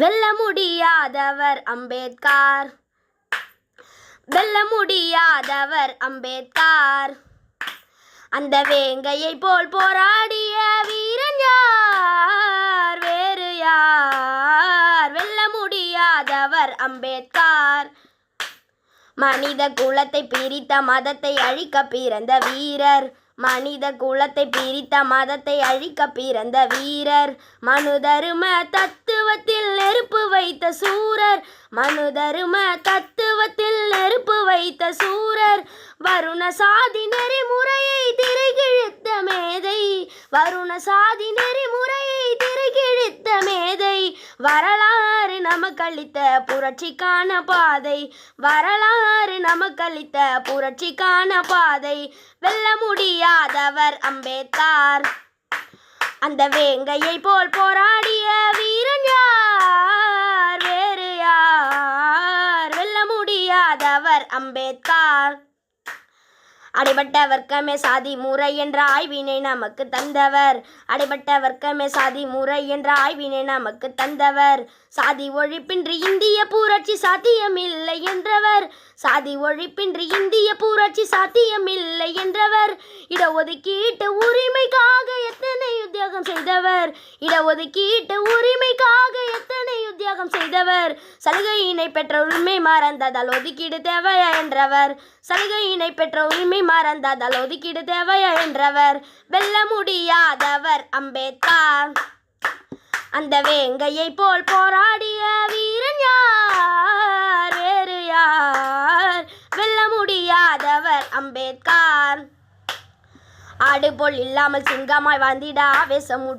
வெல்ல முடியாதவர் அம்பேத்கர், வெல்ல முடியாதவர் அம்பேத்கர். அந்த வேங்கையை போல் போராடிய வீரன் யார், வேறு யார்? வெல்ல முடியாதவர் அம்பேத்கர். மனித குலத்தை பிரித்த மதத்தை அழிக்க பிறந்த வீரர், மனித குலத்தை பிரித்த மதத்தை அழிக்க பிறந்த வீரர். மனுதரும தத்துவத்தில் நெருப்பு வைத்த சூரர், மனுதரும தத்துவத்தில் நெருப்பு வைத்த சூரர். வருண சாதி நெறிமுறையை திரைகிழித்த மேதை, வருண சாதி நெறிமுறையை திரைகிழித்த மேதை. வரலாறு நமக்களித்த புரட்சிக்கான பாதை, வரலாறு நமக்களித்த புரட்சிக்கான பாதை. வெல்ல முடியாதவர் அம்பேத்கர். அந்த வேங்கையை போல் போராடிய வீரன் யார், வேறு யார்? வெல்ல முடியாதவர் அம்பேத்கர். அடிபட்ட வர்க்கமே சாதி முறை என்ற ஆய்வினை நமக்கு தந்தவர், அடிபட்ட வர்க்கமே சாதி முறை என்ற ஆய்வினை நமக்கு தந்தவர். சாதி ஒழிப்பின்றி இந்திய புரட்சி சாத்தியமில்லை என்றவர், சாதி ஒழிப்பின்றி இந்திய புரட்சி சாத்தியமில்லை என்றவர். இடஒதுக்கீட்டு உரிமைக்காக எத்தனை உத்தியோகம் செய்தவர், இடஒதுக்கீட்டு உரிமைக்காக எத்தனை உத்தியோகம் செய்தவர். சலுகையினை பெற்ற உரிமை மறந்ததால் ஒதுக்கீடு தேவையா என்றவர், சலுகையினை பெற்ற உரிமை மறந்ததால் ஒதுக்கீடு தேவையா என்றவர். வெல்ல முடியாதவர் அம்பேத்கர். அந்த வேங்கையை போல் போராடிய வீரன் யார், வேறு யார்? வெல்ல முடியாதவர் அம்பேத்கர். ஆடு போல் இல்லாமல் சிங்கமாய் வாழ்ந்திட ஆவேசமூட்டி